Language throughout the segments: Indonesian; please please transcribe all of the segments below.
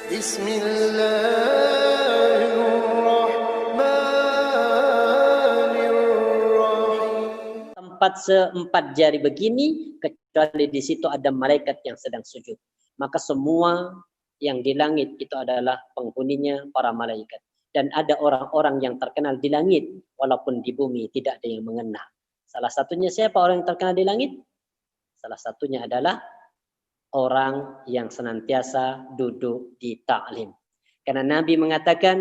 Bismillahirrahmanirrahim. Tempat seempat jari begini, kecuali di situ ada malaikat yang sedang sujud. Maka semua yang di langit itu adalah penghuninya para malaikat. Dan ada orang-orang yang terkenal di langit, walaupun di bumi tidak ada yang mengenal. Salah satunya siapa orang yang terkenal di langit? Salah satunya adalah orang yang senantiasa duduk di ta'lim. Karena Nabi mengatakan,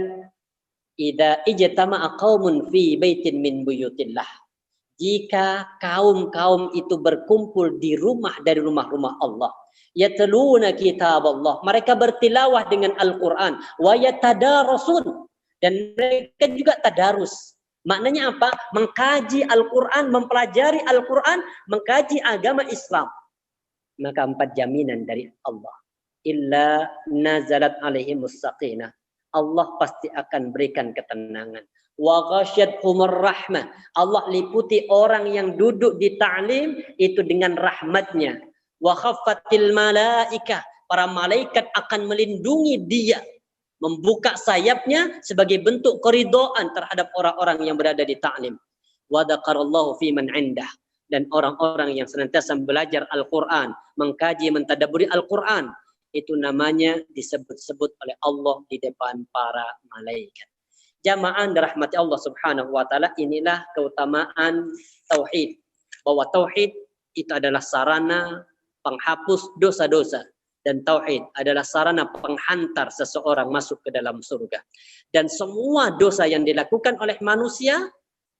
idza ijtama'a qaumun fi baitin min buyutillah. Jika kaum-kaum itu berkumpul di rumah dari rumah-rumah Allah, yatluna kitab Allah, mereka bertilawah dengan Al-Qur'an, wa yatadarasun, dan mereka juga tadarus. Maknanya apa? Mengkaji Al-Qur'an, mempelajari Al-Qur'an, mengkaji agama Islam. Maka 4 jaminan dari Allah. Illa nazalat alaihimus sakinah. Allah pasti akan berikan ketenangan. Wa ghasyiyatuhumur rahmah. Allah liputi orang yang duduk di ta'lim itu dengan rahmatnya. Wa khaffatil malaikah. Para malaikat akan melindungi dia, membuka sayapnya sebagai bentuk keridhaan terhadap orang-orang yang berada di ta'lim. Wa dzakarallahu fi man 'indah. Dan orang-orang yang senantiasa belajar Al-Quran, mengkaji, mentadabburi Al-Quran, itu namanya disebut-sebut oleh Allah di depan para malaikat. Jamaah dirahmati Allah Subhanahu wa taala, inilah keutamaan tauhid. Bahwa tauhid itu adalah sarana penghapus dosa-dosa, dan tauhid adalah sarana penghantar seseorang masuk ke dalam surga. Dan semua dosa yang dilakukan oleh manusia,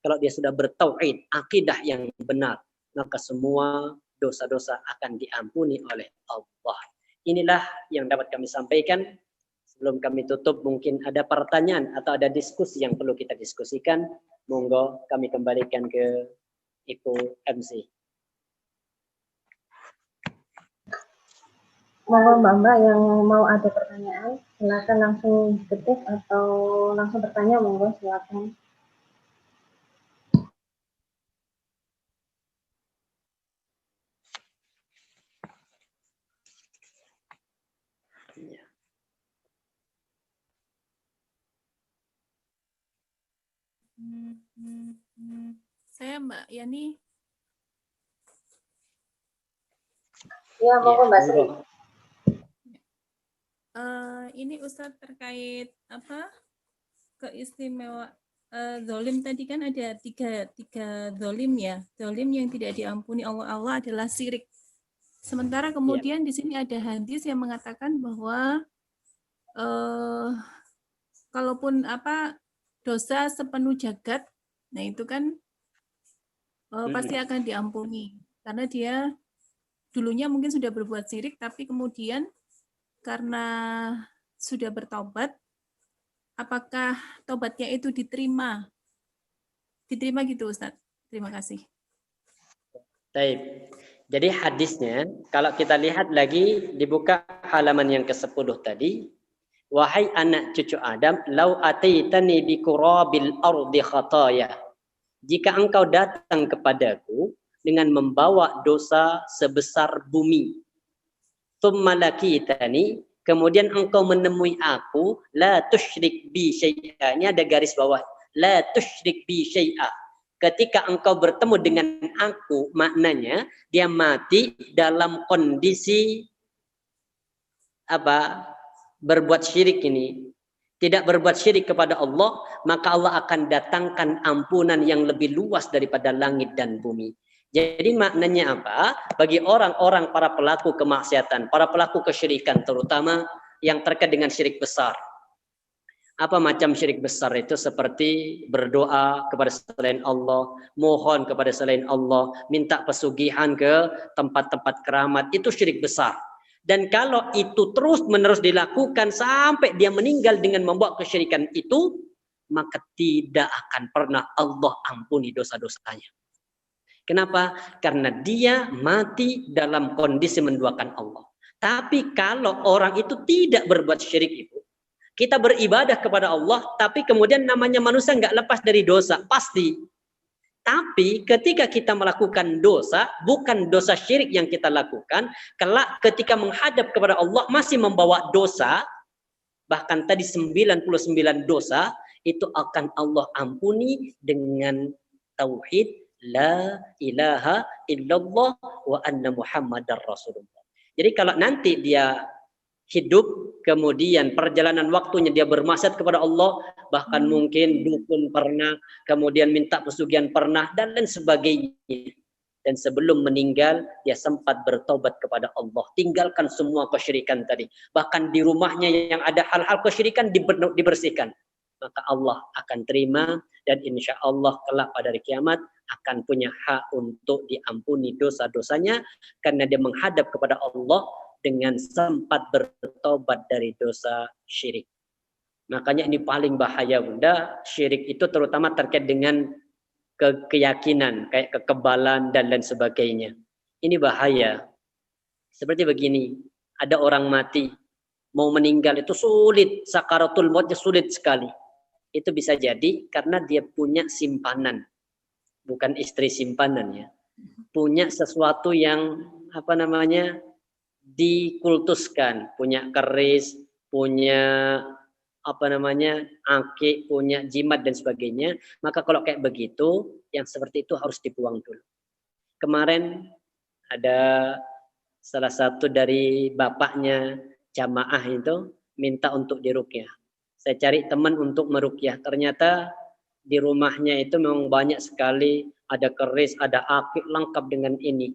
kalau dia sudah bertauhid, akidah yang benar, maka semua dosa-dosa akan diampuni oleh Allah. Inilah yang dapat kami sampaikan. Sebelum kami tutup, mungkin ada pertanyaan atau ada diskusi yang perlu kita diskusikan. Monggo kami kembalikan ke Ibu MC. Monggo Mbak yang mau ada pertanyaan, silakan langsung ketik atau langsung bertanya, monggo silakan. Saya Mbak Yani. Ya, monggo Mbak Sri. Ini Ustadz terkait apa keistimewaan zolim tadi kan ada tiga zolim ya. Zolim yang tidak diampuni Allah adalah syirik. Sementara kemudian di sini ada hadis yang mengatakan bahwa kalaupun apa dosa sepenuh jagat, nah itu kan pasti akan diampuni karena dia dulunya mungkin sudah berbuat syirik, tapi kemudian karena sudah bertaubat, apakah taubatnya itu diterima? Diterima gitu Ustaz. Terima kasih. Baik. Jadi hadisnya, kalau kita lihat lagi, dibuka halaman yang ke-10 tadi. Wahai anak cucu Adam, lau ataitani bi qurabil ardi khataya. Jika engkau datang kepadaku dengan membawa dosa sebesar bumi. Tsumma laqitani, kemudian engkau menemui aku, la tusyrik bi syai'a. Ini ada garis bawah. La tusyrik bi syai'a. Ketika engkau bertemu dengan aku, maknanya dia mati dalam kondisi apa? Berbuat syirik ini. Tidak berbuat syirik kepada Allah, maka Allah akan datangkan ampunan yang lebih luas daripada langit dan bumi. Jadi maknanya apa? Bagi orang-orang para pelaku kemaksiatan, para pelaku kesyirikan, terutama yang terkait dengan syirik besar. Apa macam syirik besar itu? Seperti berdoa kepada selain Allah, mohon kepada selain Allah, minta pesugihan ke tempat-tempat keramat, itu syirik besar. Dan kalau itu terus-menerus dilakukan sampai dia meninggal dengan membawa kesyirikan itu, maka tidak akan pernah Allah ampuni dosa-dosanya. Kenapa? Karena dia mati dalam kondisi menduakan Allah. Tapi kalau orang itu tidak berbuat syirik itu, kita beribadah kepada Allah, tapi kemudian namanya manusia nggak lepas dari dosa, pasti. Tapi ketika kita melakukan dosa, bukan dosa syirik yang kita lakukan, kelak ketika menghadap kepada Allah masih membawa dosa, Bahkan tadi 99 dosa itu akan Allah ampuni dengan tauhid la ilaha illallah wa anna muhammadar rasulullah. Jadi kalau nanti dia hidup, kemudian perjalanan waktunya dia bermaksiat kepada Allah, bahkan mungkin dukun pernah, kemudian minta pesugihan pernah, dan lain sebagainya. Dan sebelum meninggal, dia sempat bertobat kepada Allah. Tinggalkan semua kesyirikan tadi. Bahkan di rumahnya yang ada hal-hal kesyirikan dibersihkan. Maka Allah akan terima, dan insya Allah kelak pada hari kiamat akan punya hak untuk diampuni dosa-dosanya, karena dia menghadap kepada Allah dengan sempat bertobat dari dosa syirik. Makanya ini paling bahaya, Bunda. Syirik itu terutama terkait dengan keyakinan, kayak kekebalan dan lain sebagainya. Ini bahaya. Seperti begini, ada orang mati, mau meninggal itu sulit, sakaratul mautnya sulit sekali. Itu bisa jadi karena dia punya simpanan, bukan istri simpanan ya. Punya sesuatu yang dikultuskan, punya keris, punya akik, punya jimat dan sebagainya. Maka kalau kayak begitu, yang seperti itu harus dibuang dulu. Kemarin ada salah satu dari bapaknya jamaah itu minta untuk diruqyah. Saya cari teman untuk meruqyah. Ternyata di rumahnya itu memang banyak sekali, ada keris, ada akik, lengkap dengan ini.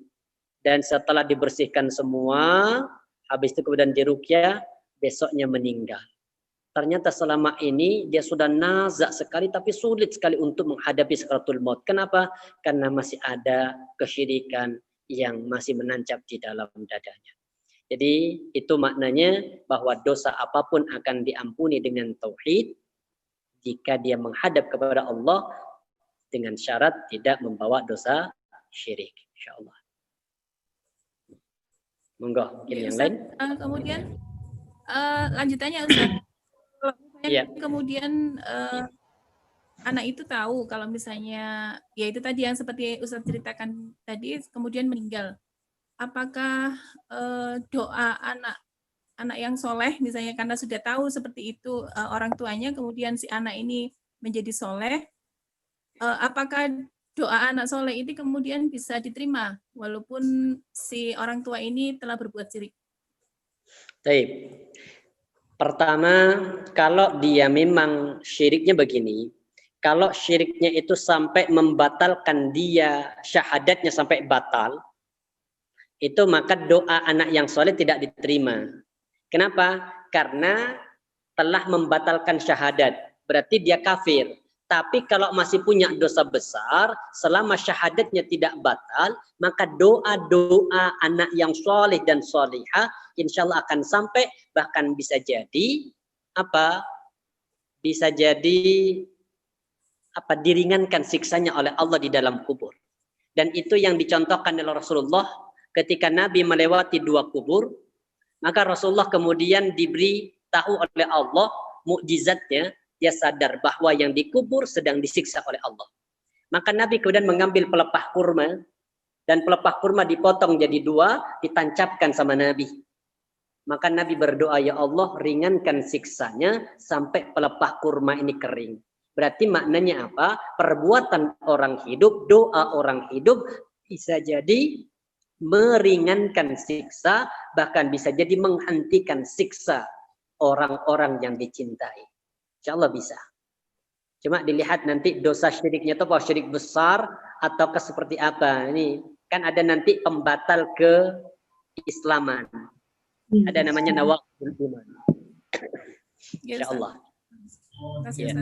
Dan setelah dibersihkan semua, habis itu kemudian diruqyah, besoknya meninggal. Ternyata selama ini dia sudah nazak sekali, tapi sulit sekali untuk menghadapi sakaratul maut. Kenapa? Karena masih ada kesyirikan yang masih menancap di dalam dadanya. Jadi itu maknanya bahwa dosa apapun akan diampuni dengan tauhid jika dia menghadap kepada Allah dengan syarat tidak membawa dosa syirik. Insyaallah. Monggo, mungkin Ya, yang Ustaz, lain. Kemudian lanjutannya Ustaz. Kalau misalnya kemudian anak itu tahu kalau misalnya ya itu tadi yang seperti Ustaz ceritakan tadi, kemudian meninggal, apakah doa anak yang soleh misalnya karena sudah tahu seperti itu orang tuanya, kemudian si anak ini menjadi soleh, apakah doa anak soleh ini kemudian bisa diterima walaupun si orang tua ini telah berbuat syirik? Baik. Pertama, kalau dia memang syiriknya begini, kalau syiriknya itu sampai membatalkan dia, syahadatnya sampai batal, itu maka doa anak yang soleh tidak diterima. Kenapa? Karena telah membatalkan syahadat, berarti dia kafir. Tapi kalau masih punya dosa besar, selama syahadatnya tidak batal, maka doa-doa anak yang soleh dan solihah insya Allah akan sampai, bahkan bisa jadi diringankan siksanya oleh Allah di dalam kubur. Dan itu yang dicontohkan oleh Rasulullah ketika Nabi melewati 2 kubur, maka Rasulullah kemudian diberi tahu oleh Allah mukjizatnya, dia sadar bahwa yang dikubur sedang disiksa oleh Allah. Maka Nabi kemudian mengambil pelepah kurma, dan pelepah kurma dipotong jadi 2, ditancapkan sama Nabi. Maka Nabi berdoa, ya Allah ringankan siksanya sampai pelepah kurma ini kering. Berarti maknanya apa? Perbuatan orang hidup, doa orang hidup bisa jadi meringankan siksa, bahkan bisa jadi menghentikan siksa orang-orang yang dicintai. Insya Allah bisa. Cuma dilihat nanti dosa syiriknya itu apa, syirik besar atau seperti apa. Ini kan ada nanti pembatal keislaman. Ada namanya nawaqidul iman. Insya Allah. Ya.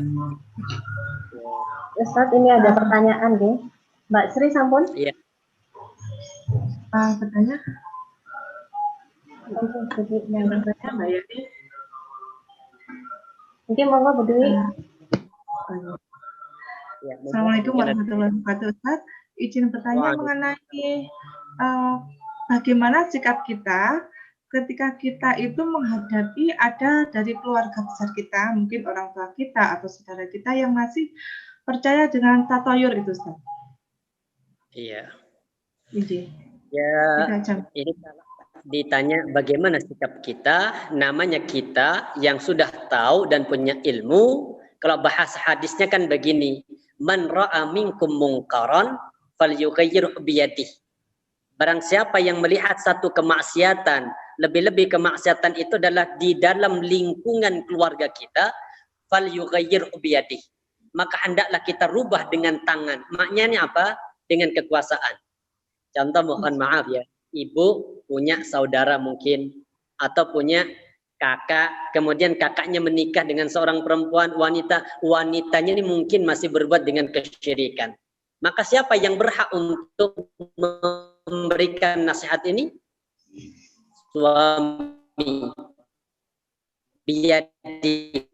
Ustaz, ini ada pertanyaan nih. Mbak Sri sampun? Iya. Bertanya? Jadi yang bertanya Mbak Yati. Mungkin monggo Bu Dwi. Assalamualaikum warahmatullahi wabarakatuh. Ustaz, izin bertanya mengenai bagaimana sikap kita ketika kita itu menghadapi ada dari keluarga besar kita, mungkin orang tua kita atau saudara kita yang masih percaya dengan tatoyur itu, Ustaz. Iya. Ini. Ya, ini ditanya bagaimana sikap kita, namanya kita yang sudah tahu dan punya ilmu. Kalau bahasa hadisnya kan begini, man ra'a minkum mungkaran falyughayyirhu biyadihi. Barang siapa yang melihat satu kemaksiatan, lebih-lebih kemaksiatan itu adalah di dalam lingkungan keluarga kita, falyughayyirhu biyadihi. Maka hendaklah kita rubah dengan tangan. Maknanya apa? Dengan kekuasaan. Contoh, mohon maaf ya, ibu punya saudara mungkin, atau punya kakak, kemudian kakaknya menikah dengan seorang perempuan wanita, wanitanya ini mungkin masih berbuat dengan kesyirikan. Maka siapa yang berhak untuk memberikan nasihat ini? Suami. Biyadi.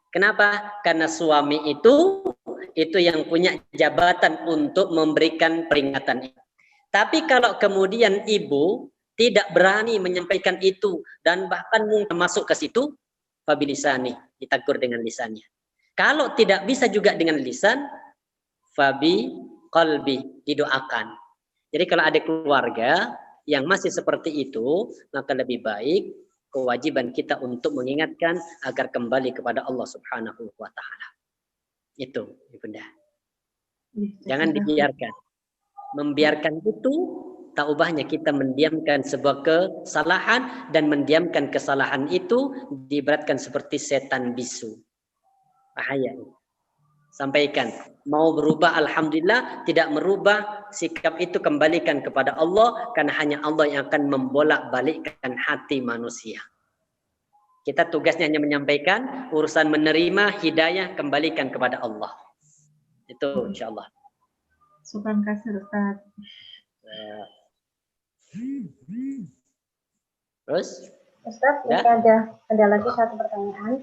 Kenapa? Karena suami itu yang punya jabatan untuk memberikan peringatan. Tapi kalau kemudian ibu tidak berani menyampaikan itu dan bahkan mungkin masuk ke situ, fabilisani, ditegur dengan lisannya. Kalau tidak bisa juga dengan lisan, fabi qalbi, didoakan. Jadi kalau ada keluarga yang masih seperti itu, maka lebih baik kewajiban kita untuk mengingatkan agar kembali kepada Allah Subhanahu wa taala. Itu, Ibunda. Jangan dibiarkan. Membiarkan itu tak ubahnya kita mendiamkan sebuah kesalahan, dan mendiamkan kesalahan itu diibaratkan seperti setan bisu. Bahaya. Sampaikan. Mau berubah, alhamdulillah. Tidak merubah, sikap itu kembalikan kepada Allah, karena hanya Allah yang akan membolak-balikkan hati manusia. Kita tugasnya hanya menyampaikan, urusan menerima hidayah kembalikan kepada Allah. Itu insyaallah. Subhan kasih Ustaz. Terus? Ustaz, Ya? ada lagi satu pertanyaan.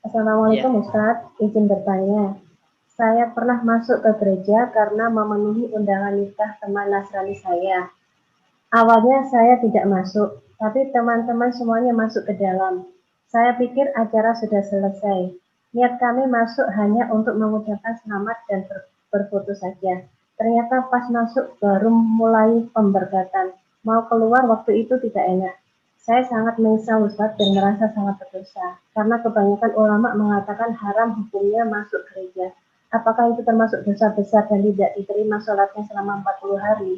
Assalamualaikum Ustaz, izin bertanya. Saya pernah masuk ke gereja karena memenuhi undangan nikah teman Nasrani saya. Awalnya saya tidak masuk, tapi teman-teman semuanya masuk ke dalam. Saya pikir acara sudah selesai. Niat kami masuk hanya untuk mengucapkan selamat dan berfoto saja. Ternyata pas masuk baru mulai pemberkatan. Mau keluar waktu itu tidak enak. Saya sangat menyesal Ustaz dan merasa sangat berdosa. Karena kebanyakan ulama mengatakan haram hukumnya masuk gereja. Apakah itu termasuk dosa besar dan tidak diterima sholatnya selama 40 hari?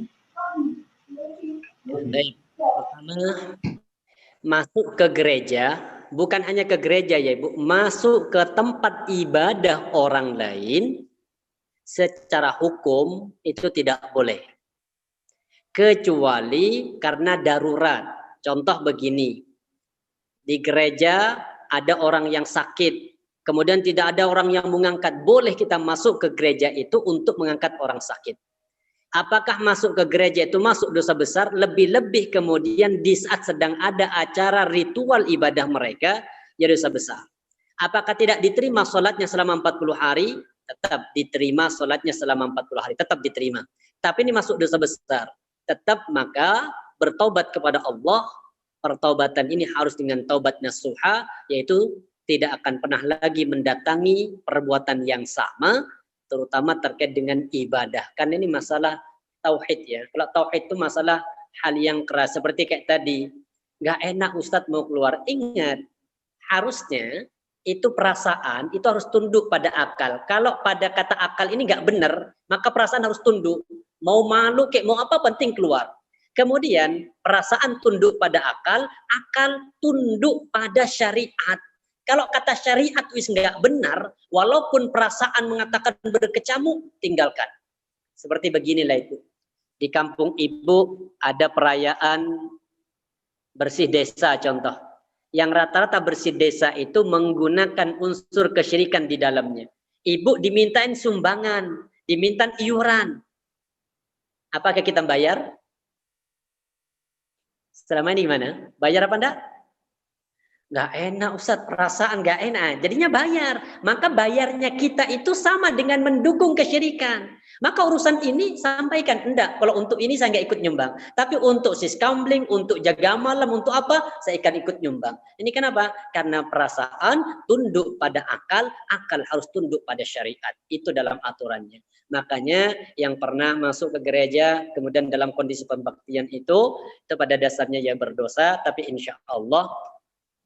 Baik. Pertama, masuk ke gereja, bukan hanya ke gereja ya Ibu, masuk ke tempat ibadah orang lain secara hukum itu tidak boleh. Kecuali karena darurat. Contoh begini, di gereja ada orang yang sakit, kemudian tidak ada orang yang mengangkat, boleh kita masuk ke gereja itu untuk mengangkat orang sakit. Apakah masuk ke gereja itu masuk dosa besar? Lebih-lebih kemudian di saat sedang ada acara ritual ibadah mereka, ya dosa besar. Apakah tidak diterima sholatnya selama 40 hari? Tetap diterima sholatnya selama 40 hari, tetap diterima. Tapi ini masuk dosa besar. Tetap maka bertaubat kepada Allah. Pertaubatan ini harus dengan taubat nasuha, yaitu tidak akan pernah lagi mendatangi perbuatan yang sama, terutama terkait dengan ibadah. Kan ini masalah tauhid ya. Kalau tauhid itu masalah hal yang keras. Seperti kayak tadi, nggak enak Ustadz mau keluar. Ingat, harusnya itu perasaan itu harus tunduk pada akal. Kalau pada kata akal ini nggak benar, maka perasaan harus tunduk. Mau malu kayak mau apa penting keluar. Kemudian perasaan tunduk pada akal, akal tunduk pada syariat. Kalau kata syariat wis nggak benar, walaupun perasaan mengatakan berkecamuk, tinggalkan. Seperti beginilah itu. Di kampung ibu ada perayaan bersih desa contoh. Yang rata-rata bersih desa itu menggunakan unsur kesyirikan di dalamnya. Ibu dimintain sumbangan, dimintain iuran. Apakah kita bayar? Selama ini gimana? Bayar apa enggak? Nggak enak Ustadz, perasaan nggak enak. Jadinya bayar. Maka bayarnya kita itu sama dengan mendukung kesyirikan. Maka urusan ini sampaikan. Enggak, kalau untuk ini saya nggak ikut nyumbang. Tapi untuk siskambling, untuk jaga malam, untuk apa? Saya akan ikut nyumbang. Ini kenapa? Karena perasaan tunduk pada akal, akal harus tunduk pada syariat. Itu dalam aturannya. Makanya yang pernah masuk ke gereja kemudian dalam kondisi pembaktian itu pada dasarnya ya berdosa, tapi insya Allah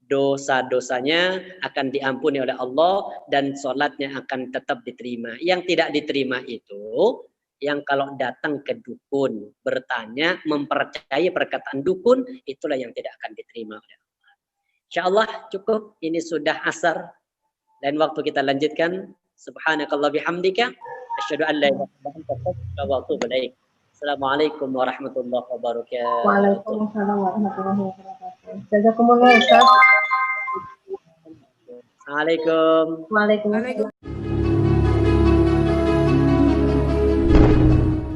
dosa-dosanya akan diampuni oleh Allah dan sholatnya akan tetap diterima. Yang tidak diterima itu yang kalau datang ke dukun bertanya mempercayai perkataan dukun, itulah yang tidak akan diterima oleh Allah. Insya Allah cukup, ini sudah asar. Dan waktu kita lanjutkan. Subhanakallah bihamdika asyhadu an la ilaha illa anta astaghfiruka wa atubu ilaik. Assalamualaikum warahmatullahi wabarakatuh. Waalaikumsalam warahmatullahi wabarakatuh. Jazakumullah Ustaz. Assalamualaikum. Waalaikumsalam.